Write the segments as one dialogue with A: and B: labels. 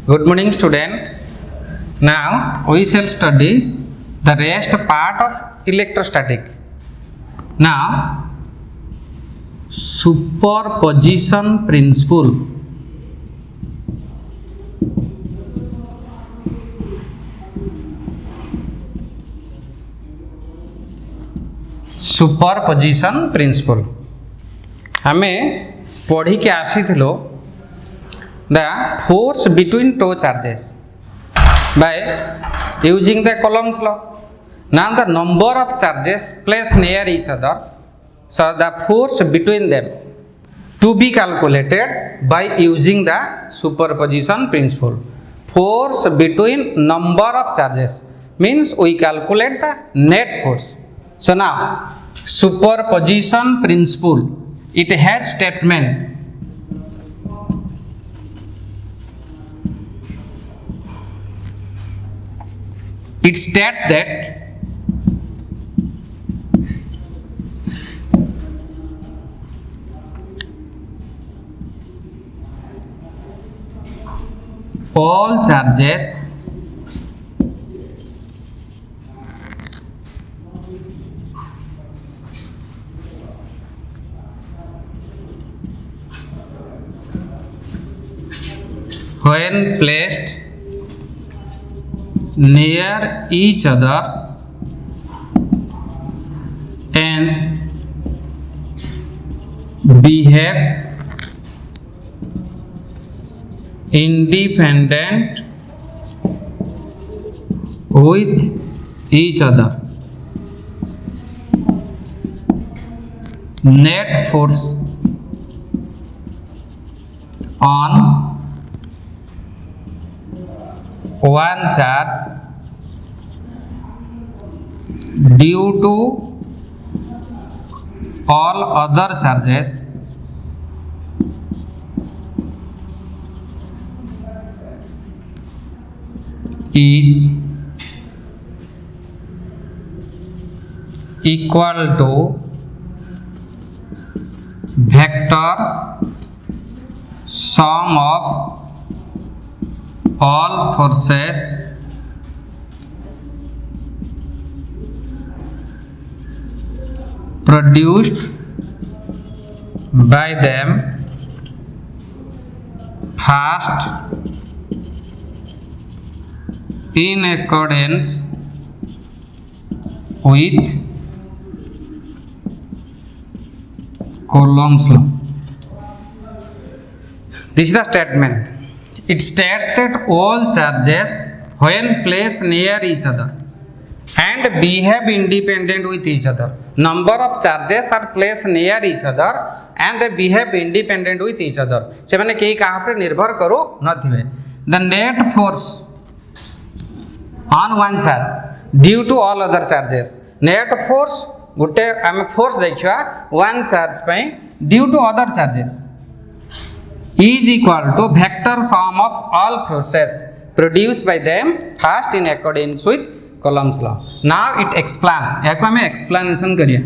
A: Good morning, student. Now we shall study the rest part of electrostatic. Now, superposition principle. Superposition principle हमें पढ़ी के आसी थिलो the force between two charges by using the Coulomb's law. Now the number of charges placed near each other, so the force between them to be calculated by using the superposition principle. Force between number of charges means we calculate the net force. So now superposition principle, it has statement. It states that all charges when placed near each other and behave independent with each other, net force on one charge due to all other charges is equal to vector sum of all forces produced by them first in accordance with Coulomb's law. This is the statement. It states that all charges when placed near each other and behave independent with each other. Number of charges are placed near each other and they behave independent with each other. से मैंने कई कहाँ पर निर्भर करो न थिवे. The net force on one charge due to all other charges. Net force गुटे आमे force देखिवा one charge पे due to other charges is equal to vector sum of all forces produced by them first in accordance with Coulomb's law. Now it explain. याको हमें explanation करिए.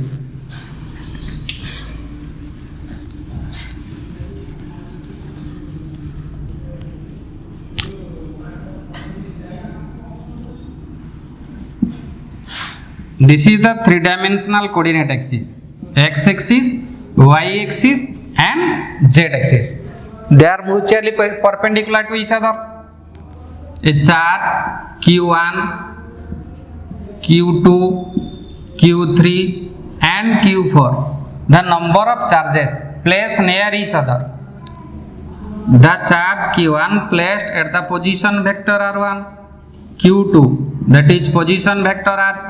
A: This is the three-dimensional coordinate axis: x-axis, y-axis, and z-axis. They are mutually perpendicular to each other. A charge Q1, Q2, Q3, and Q4. The number of charges placed near each other. The charge Q1 placed at the position vector R1, Q2 that is position vector R2,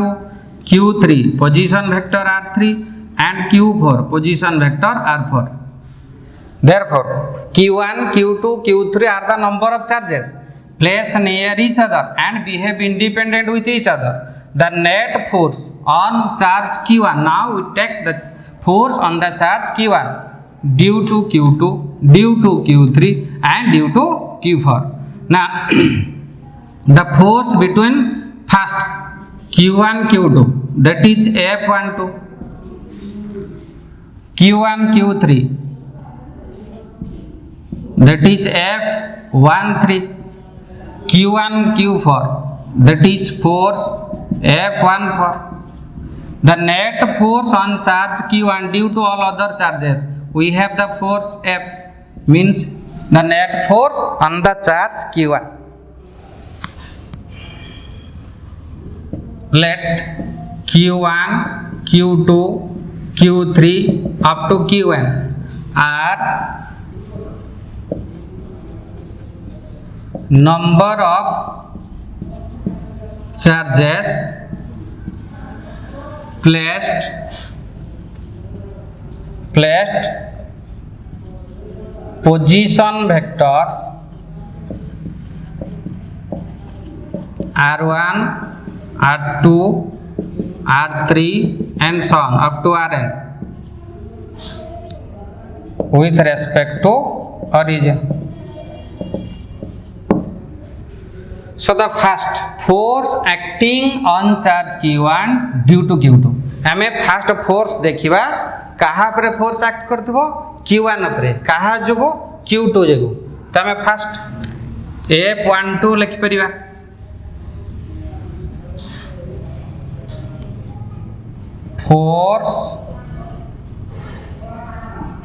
A: Q3 position vector R3, and Q4 position vector R4. Therefore, Q1, Q2, Q3 are the number of charges placed near each other and behave independent with each other. The net force on charge Q1. Now we take the force on the charge Q1 due to Q2, due to Q3, and due to Q4. Now, the force between first Q1, Q2, that is F12, Q1, Q3, that is F13, Q1 Q4, that is force F14. The net force on charge Q1 due to all other charges, we have the force F, means the net force on the charge Q1. Let Q1, Q2, Q3 up to Qn are number of charges placed position vectors r1, r2, r3 and so on up to rn with respect to origin. So the first force acting on charge Q1 due to Q2, हमें first force देखिबा कहा पर force act करथबो Q1 पर, कहा जोगो Q2 जोगो। तो हमें फर्स्ट F12 लिखि परिबा, force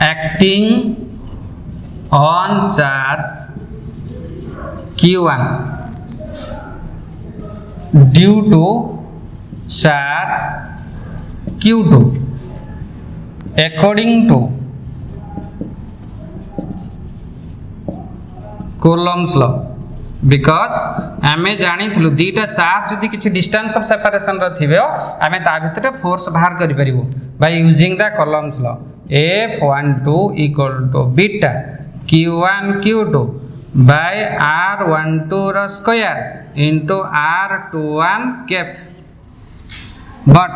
A: acting on charge Q1 due to charge Q2 according to Coulomb's law, because आमे जानी थलु दीटा चार्ज जदि किछि डिस्टेंस ऑफ सेपरेशन र थिबे आमे ता भितरे फोर्स बाहर करि परिबो by using the Coulomb's law. F12 equal to beta Q1 Q2 by R12 ର square into R21 cap. But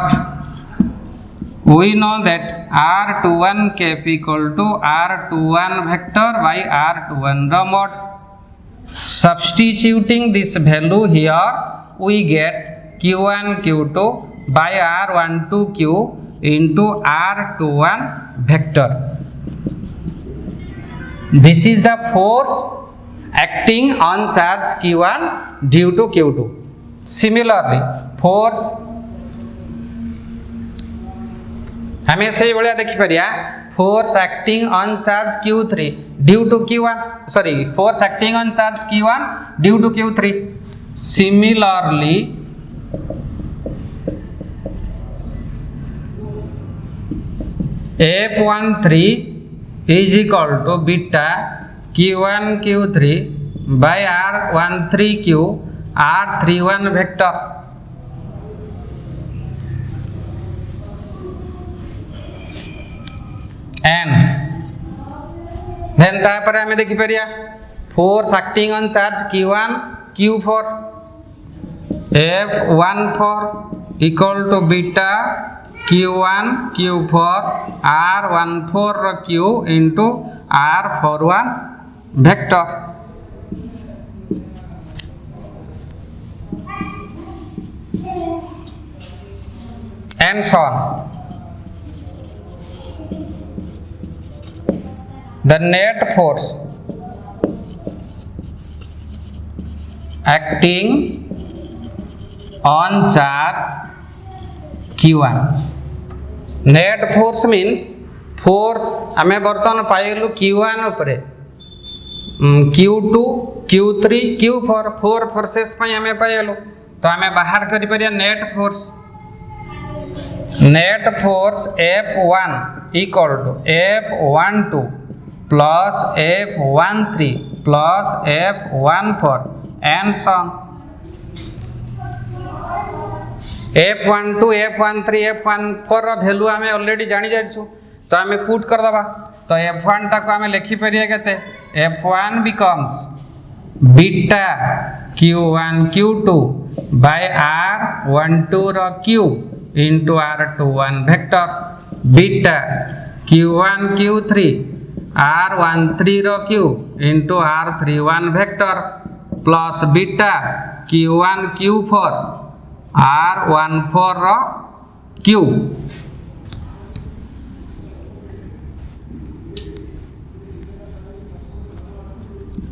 A: we know that R21 cap equal to R21 vector by R21 ର mod. Substituting this value here, we get Q1 Q2 by R12 Q into R21 vector. This is the force acting on charge Q1 due to Q2. Similarly, force हमें से बढ़िया देखि परिया force acting on charge Q3 due to Q1, sorry, force acting on charge Q1 due to Q3. Similarly, F13 is equal to beta Q1 Q3 by R13 Q R31 vector. And then तापर हमें देखि परिया force acting on charge Q1 Q4, F14 equal to beta Q1 Q4 R14 Q into R41 vector. And so on. The net force acting on charge Q1. Net force means force हमें बर्तमान पाइलु Q1 उपरे, Q2 Q3 Q4 four forces पई हमें पाइलु, तो हमें बाहर करि परिया net force. Net force F1 equal to F12 plus F13 plus F14 and so on. F12 F13 F14 रो वैल्यू हमें ऑलरेडी जानि जाइछु, तो हमें पुट कर दबा. तो F1 टा को हमें लिखि परिया केते, F1 becomes beta Q1 Q2 by R12 row Q into R21 vector, beta Q1 Q3 R13 row Q into R31 vector plus beta Q1 Q4 R14 row Q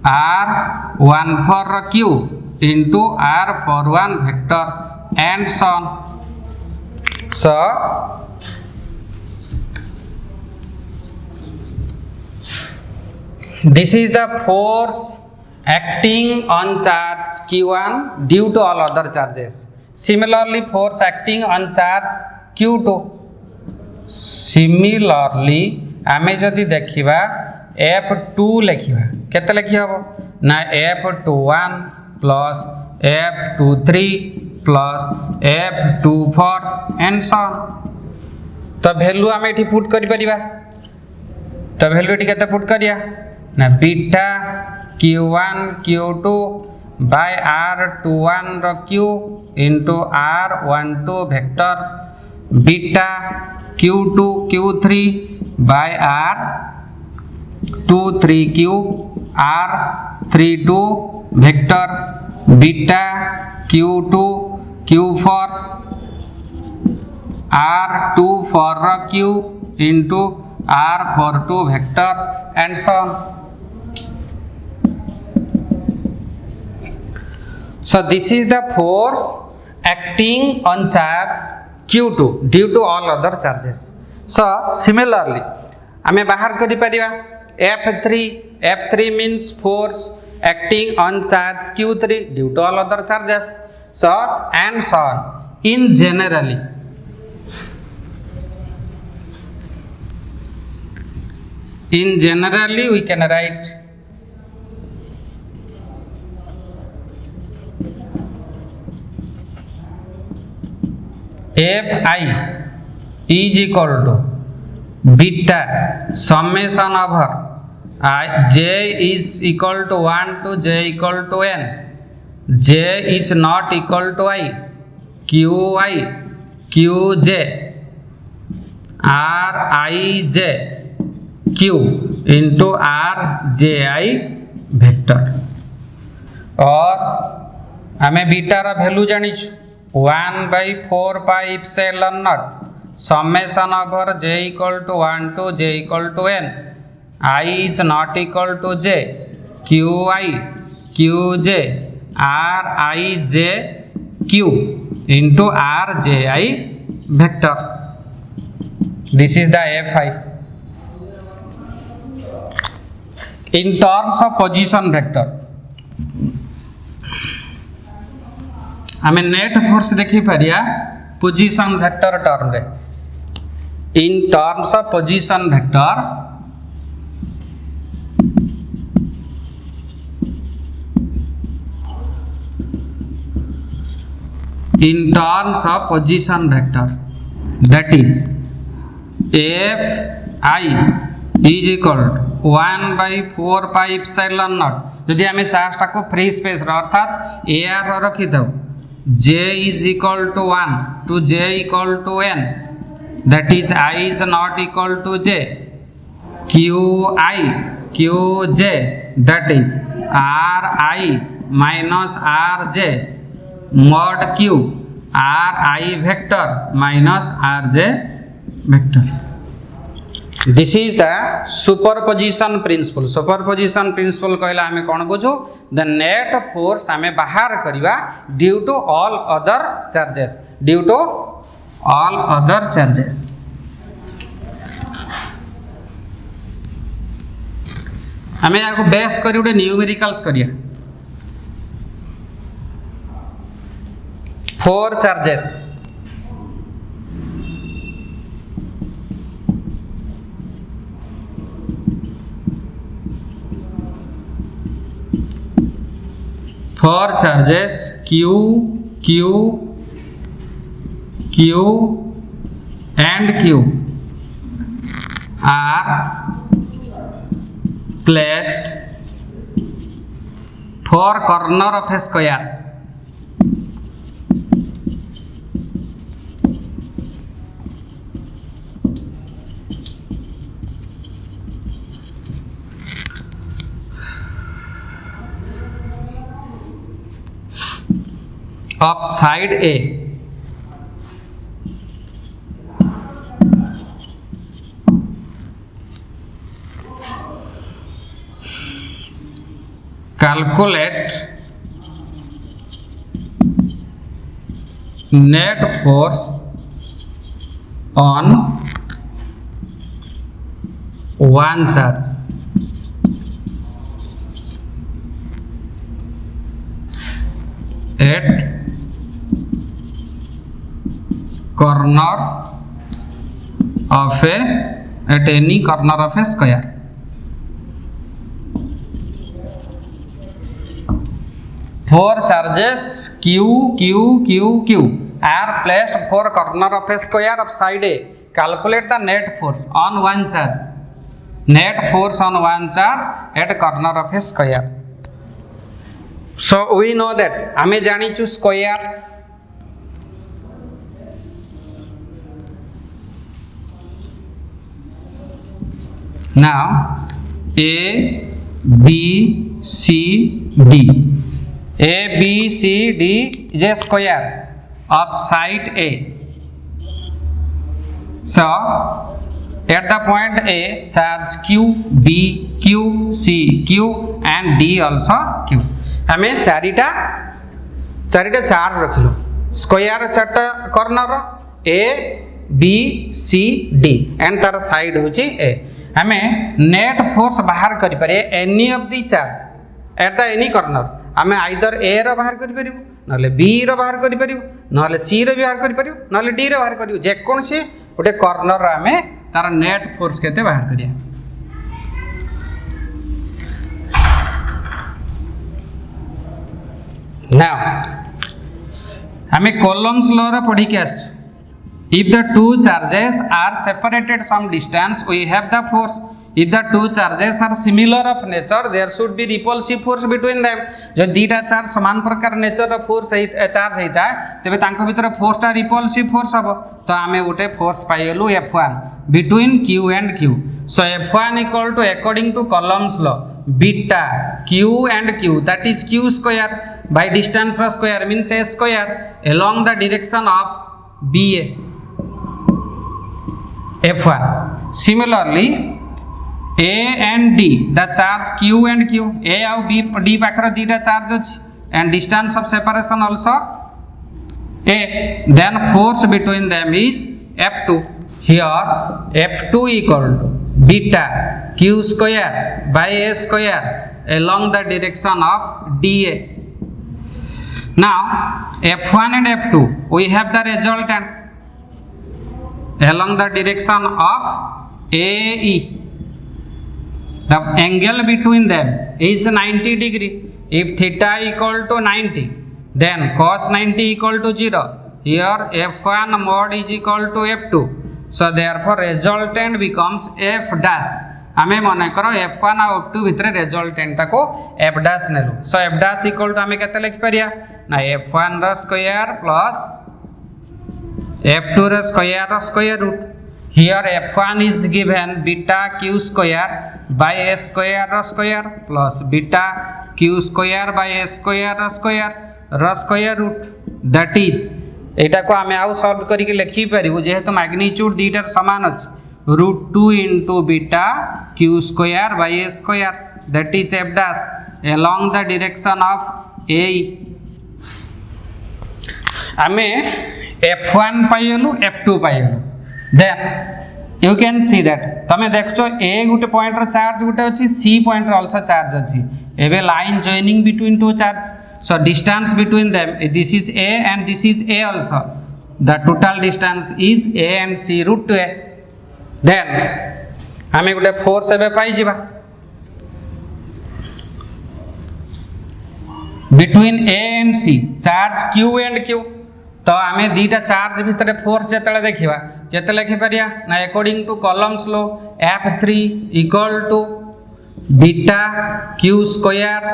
A: R14 row Q into R for one vector and so on. So this is the force acting on charge Q1 due to all other charges. Similarly, force acting on charge Q2. Similarly, आमे जदि देखिबा F2 लिखिबा केते लिखि हबो ना F21 plus F23 plus F24 and so on. तो value आमे एठी पुट करि परिबा तो वैल्यू एठी केते पुट करिया ना beta Q1 Q2 by R21 रो Q into R12 vector beta Q2 Q3 by R23Q R32 vector beta Q2 Q4 R24 रो Q into R42 vector and so on. So this is the force acting on charge Q2 due to all other charges. So similarly, आमे बाहर करि परिबा F3 means force acting on charge Q3 due to all other charges. So and so on. In generally we can write Fi is equal to beta summation over j is equal to 1 to j equal to n. J is not equal to I. Qi Qj Rij Q into Rji vector. और आमे beta रा value जानि 1/4 pi epsilon naught summation over j equal to 1 to j equal to n. I is not equal to j. Qi Qj Rij Q into Rji vector. This is the Fi. In terms of position vector, आमे net force देखि परिया position vector term रे. In terms of position vector that is Fi is equal to 1/4 pi epsilon naught. यदि आमे charge टाको free space रो अर्थात AR रखि दउ j is equal to 1 to j equal to n, that is I is not equal to j. Qi Qj, that is Ri minus Rj mod Q Ri vector minus Rj vector. This is the superposition principle. Superposition principle कहला हमें कौन बुझो the net force हमें बाहर करिवा due to all other charges. हमें याको base करी उडे numericals करिया 4 charges. Four charges Q, Q, Q and Q are placed four corner of a square. Of side A. Calculate net force on one charge at corner of a at any corner of a square. Four charges Q, Q, Q, Q are placed four corner of a square of side A. Calculate the net force on one charge. Net force on one charge at corner of a square. So we know that आमे जानी चु square. Now A, B, C, D. A, B, C, D is a square of side A. So, at the point A, charge Q, B, Q, C, Q and D also Q. हमें चारिटा charge रखिलु square चारटा corner A, B, C, D and तार side होची A. हमें net force बाहर करि पारे any of the charge at the any corner. आमे आइदर ए रो बाहर करि परिबु नले बी रो बाहर करि परिबु नले सी रो बाहर करि परिबु नले डी रो बाहर करिबु. जे कोन से गोटे कॉर्नर रो आमे तार नेट फोर्स केते बाहर करिया. नाउ आमे कॉलम्स लॉ रे पढी के आछ. If the two charges are separated some distance, we have the force. If the two charges are similar of nature, there should be repulsive force between them. जो दीटा charge समान प्रकार nature of force charge होता है तेबे तांको भीतर force टा repulsive force हबो. तो आमे गोटे force पाइलु F1 between Q and Q. So F1 equal to according to Coulomb's law beta Q and Q, that is Q square by distance square means A square along the direction of BA. F1. Similarly, A and D, the charge Q and Q, A and B, D पाखर दीटा charge अछि and distance of separation also A. Then force between them is F2. Here F2 equal to beta Q square by A square along the direction of DA. Now F1 and F2 we have the resultant along the direction of AE. The angle between them is 90 degree. If theta equal to 90, then cos 90 equal to 0. Here F1 mod is equal to F2. So therefore resultant becomes F dash. आमे मने करो F1 और F2 भितर resultant को F dash नेलु. So F dash equal to आमे केते लिखि परिया ना F1 रो स्क्वायर प्लस F2 रो square root. Here F1 is given beta Q square by A square plus beta Q square by A square root. That is एटा को आमे आउ सॉल्व करिके लिखि परिबु जेहेतु मैग्नीट्यूड दीटर समान अछि √2 into beta Q square by A square, that is F dash along the direction of AE. आमे F1 पाइलु F2 पाइलु. Then you can see that तमे देखछो A Gute point row charge गुटे अछि C पॉइंट रो also charge अछि. एबे line joining between two charge, so distance between them, this is A and this is A also. The total distance is A and C √2A. Then हमें गुटे force एबे पाई जिबा between A and C, charge Q and Q. तो आमे दीटा charge भितर force जेतले देखिबा केते लिखि परिया ना according two columns low F3 equal to beta Q square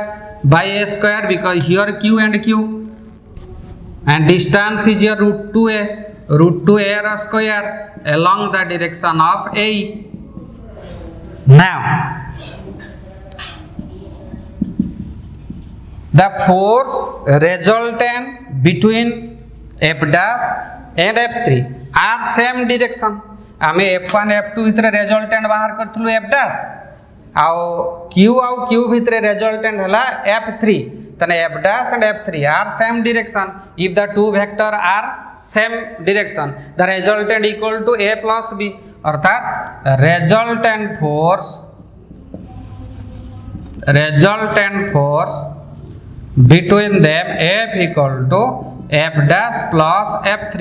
A: by A square, because here Q and Q and distance is here √2A square along the direction of AE. Now the force resultant between F dash and F3 are same direction. आमे F1 F2 भितर resultant बाहर करथलु F dash आउ Q भितर resultant हला F3. then f dash and f3 are same direction. If the two vector are same direction, the resultant equal to a plus b. अर्थात resultant force between them F equal to F dash plus F3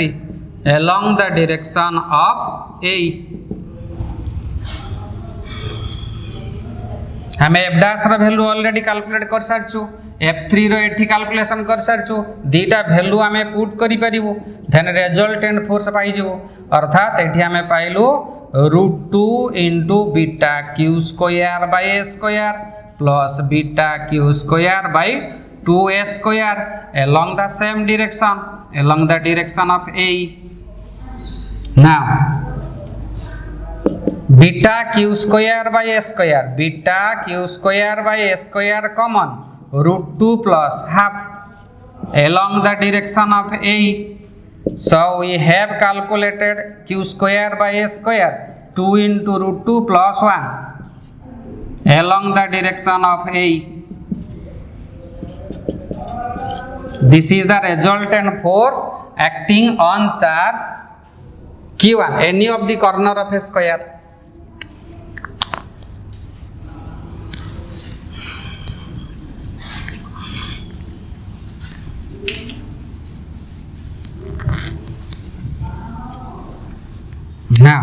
A: along the direction of A. हमें F dash रो value already calculate कर सारछु, F3 रो एठी calculation कर सारछु, दीटा value हमें put करि परिबो, then resultant force पाई जेबो. अर्थात एठी हमें पाइलु √2 into beta q square by a square plus beta q square by 2a square along the same direction, along the direction of A. Now beta q square by a square, beta q square by a square common, √2 plus half along the direction of A. So we have calculated q square by a square 2 into √2 plus 1 along the direction of A. This is the resultant force acting on charge Q1, any of the corner of a square. Now,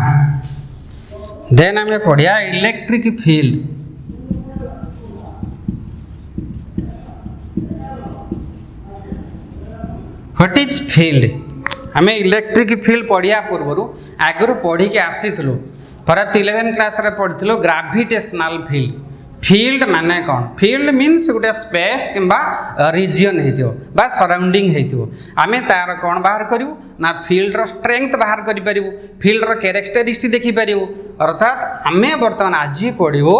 A: then हमें पढ़िया electric field. What is field? हमें electric field पढ़िया पूर्व आगु पढ़ी के आसी परत 11 क्लास रे पढ़ी ग्राविटेशनल फील्ड. फील्ड माने कौन? फील्ड मीन्स गोटे स्पेस किंबा रीजन हेतियो बा सराउंडिंग हेतियो. आमे तार कौन बाहर करिवु ना फील्ड रो स्ट्रेंथ बाहर करि परिवु, फील्ड रो कैरेक्टरिस्टिक देखि परिवु. अर्थात आमे वर्तमान आज पढ़िवो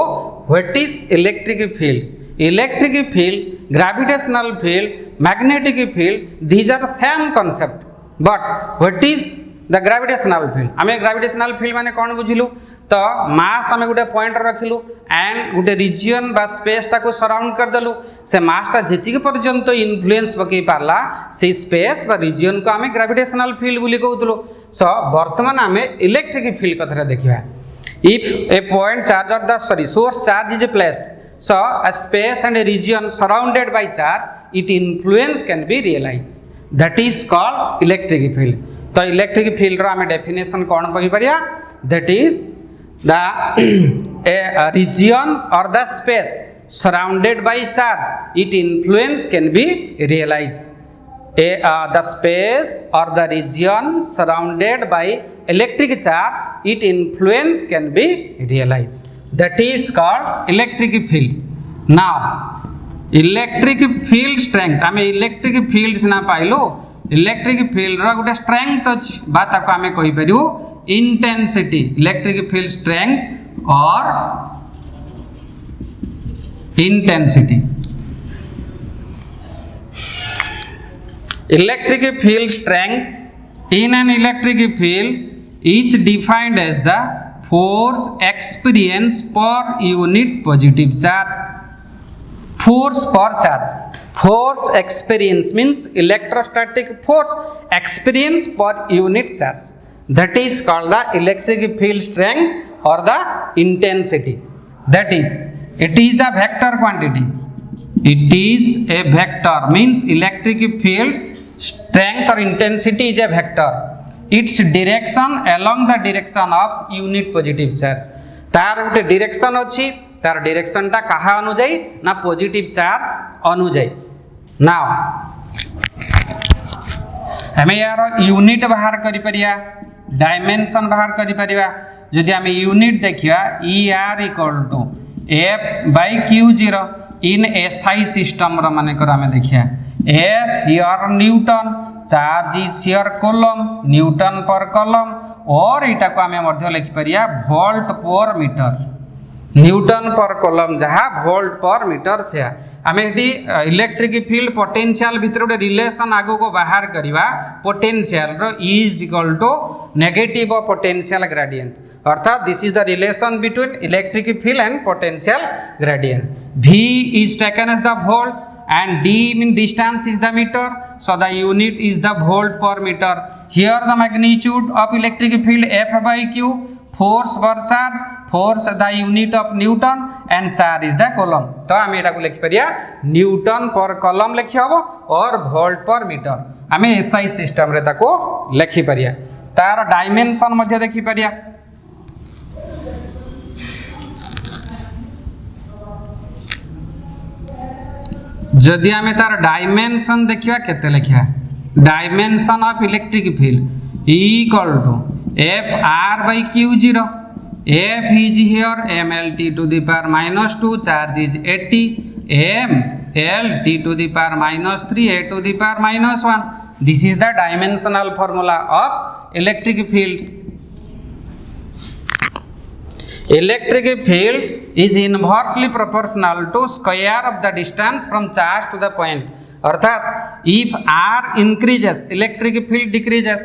A: what is electric field. Electric field, gravitational field, magnetic field, these are same concept, but what is the gravitational field? आमे gravitational field माने कौन बुझिलु? तो मास आमे गुटे पॉइंट रखिलु एंड गुटे रीजन बा स्पेस टा को सराउंड कर देलु. से मास टा जेतिक पर्यंत इन्फ्लुएंस पकई पारला से स्पेस बा रीजन को आमे ग्रेविटेशनल फील्ड बोली कहउतलो. सो वर्तमान आमे इलेक्ट्रिक फील्ड कथरा देखिबा. If A point charge of the source charge is placed, so a space and a region surrounded by charge, its influence can be realized. That is called electric field. तो electric field रो हमें definition कौन पढ़ी परिया? That is the a region or the space surrounded by charge, its influence can be realized. The space or the region surrounded by electric charge, its influence can be realized. That is called electric field. Now electric field strength, आमे electric field सिना pilo, electric field रो गुटे strength अछि बा ताको आमे कहि परिबो intensity. electric field strength or intensity. electric field strength in an electric field is defined as the force experienced per unit positive charge. Force per charge. Force experience means electrostatic force experience per unit charge. That is called the electric field strength or the intensity. That is, it is the vector quantity. It is a vector means electric field strength or intensity is a vector. Its direction along the direction of unit positive charge. तार गोटे direction अछि, तार direction टा कहा अनुଯାयी ना positive charge अनुଯାयी. Now हमें यार unit बाहर करि परिया, डायमेंशन बाहर करि परिया. जदि हम यूनिट देखिया ER equal to F/Q0 in SI system रो माने कर हम देखिया F here newton, charge is here coulomb, newton per coulomb, और इटा को हमें मध्य लिखि परिया volt per metre. Newton per coulomb जहा वोल्ट पर मीटर से आमे एटी इलेक्ट्रिक फील्ड पोटेंशियल भितर गोटे रिलेशन आगो को बाहर करिवा. पोटेंशियल रो is equal to negative of potential gradient. अर्थात this is the relation between electric field and potential gradient. V is taken as the volt and d mean distance is the meter, so the unit is the volt per meter. Here the magnitude of electric field F by Q, force per charge, force the unit of Newton and charge is the coulomb. तो आम एटा को लिखि परिया Newton पर column लिखि हबो और volt per metre आम एसआई सिस्टम रे ताको लिखि परिया तार डायमेंशन मध्ये देखि परिया जदि आम तार डायमेंशन देखिया केते लिखिया dimension of electric field equal to F R by Q 0 F is here mLT to the power minus 2 charge is 80 m L T to the power minus 3 A to the power minus 1. This is the dimensional formula of electric field. Electric field is inversely proportional to square of the distance from charge to the point. अर्थात if R increases electric field decreases.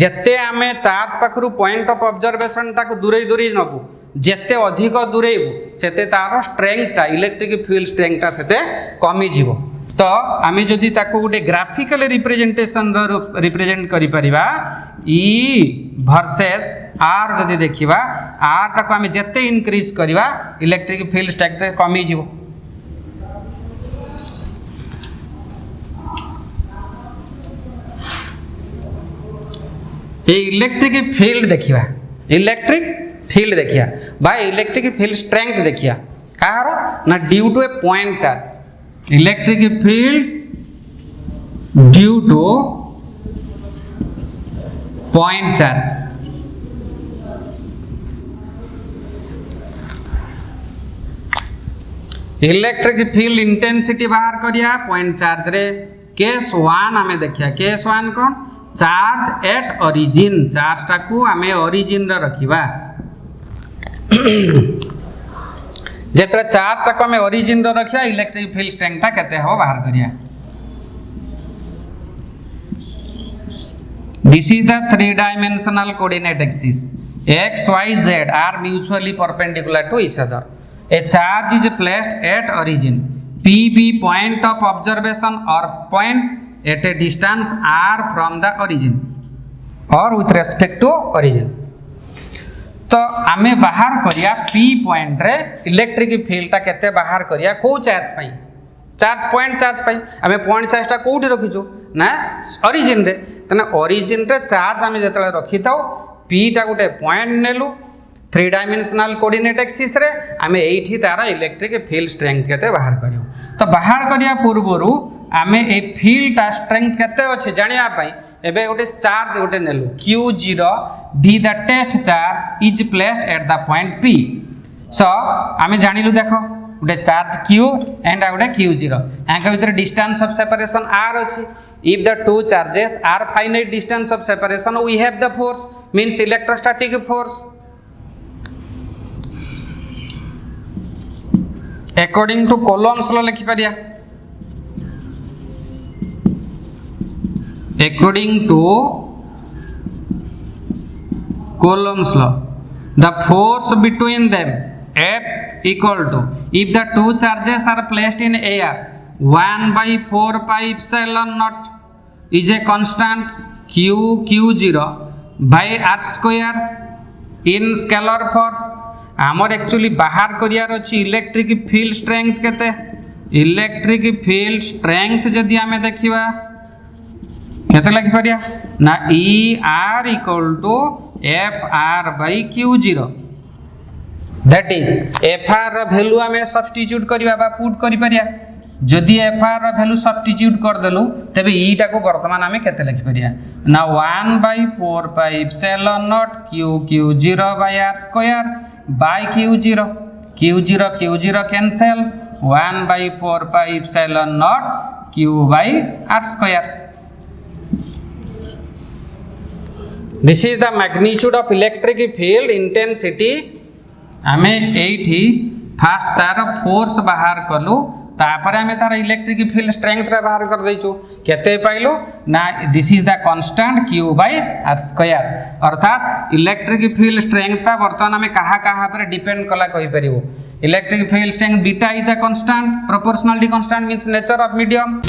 A: जेते आमे charge पाखरु point of observation टाको दूरे दूरे नबु जेते अधिक दूरेबु सेते तार स्ट्रेंथ टा इलेक्ट्रिक फील्ड स्ट्रेंथ टा सेते कमी जीवो तो आमे जदि ताको गुटे ग्राफिकल रिप्रेजेंटेशन रिप्रेजेंट करि परिबा ई वर्सेस आर जदि देखिबा आर टाको आमे जेते इंक्रीज करिबा इलेक्ट्रिक फील्ड स्ट्रेंथ कमी जीवो इलेक्ट्रिक फील्ड देखिया इलेक्ट्रिक फील्ड देखिया बाय इलेक्ट्रिक फील्ड स्ट्रेंथ देखिया कार ना due to a point charge electric field due to point charge electric field intensity बाहर करिया पॉइंट चार्ज रे केस 1 आमे देखिया केस 1 कोन चार्ज एट ओरिजिन चार्ज टाकू आमे ओरिजिन रे रखिबा जेतरा चार्ज टाकू आमे ओरिजिन रे रखिया इलेक्ट्रिक फील्ड स्ट्रेंथ ता केते हो बाहर करिया this is the 3 dimensional coordinate axis x y z are mutually perpendicular to each other a charge is placed at origin p be point of observation or point at a distance r from the origin or with respect to origin तो आमे बाहर करिया p point रे electric field ता केते बाहर करिया को चार्ज पई चार्ज पॉइंट चार्ज पई आमे पॉइंट चार्ज ता कोठी रखिजो ना ओरिजिन रे तने ओरिजिन रे चार्ज आमे जतले रखि थाओ p ता गुटे पॉइंट नेलु 3 डायमेंशनल कोऑर्डिनेट एक्सिस रे आमे एठी तारा इलेक्ट्रिक फील्ड स्ट्रेंथ केते बाहर करियो तो बाहर करिया पूर्वरु आमे ए फील्ड ता स्ट्रेंथ केते अछि जानिया पई एबे गोटे चार्ज गोटे नेलु q0 be the test charge is placed at the point p so आमे जानिलु देखो गोटे चार्ज q एंड आ गोटे q0 एंका भीतर डिस्टेंस ऑफ सेपरेशन r अछि if the two charges are finite distance of separation we have the force means electrostatic force according to Coulomb's law लिखि परिया according to Coulomb's law the force between them F equal to if the two charges are placed in air 1 by 4 pi epsilon naught is a constant q0 by r square in scalar form आमर actually बाहर करियार अछि electric field strength केते electric field strength जदि आमे देखिबा केते लिखि परिया ना E R equal to F R by Q0 that is F R रो वैल्यू आमे सब्स्टिट्यूट करिबा बा पुट करि परिया जदि F R रो वैल्यू सब्स्टिट्यूट कर देलु तबे E टा को वर्तमान आमे केते लिखि परिया ना 1 by 4 pi epsilon naught Q0 by R square by q0 cancel 1 by 4 pi epsilon naught q by r square this is the magnitude of electric field intensity आमे एठी फास्ट तार फोर्स बाहर कलु तापर आम तार इलेक्ट्रिक फील्ड स्ट्रेंथ रे बाहर कर देचु केते पाइलु ना this is the constant q बाय r स्क्वायर अर्थात इलेक्ट्रिक फील्ड स्ट्रेंथ ता वर्तमान आम कहा कहा पर डिपेंड कला कहि परिबो electric field strength beta is the constant proportionality constant means nature of medium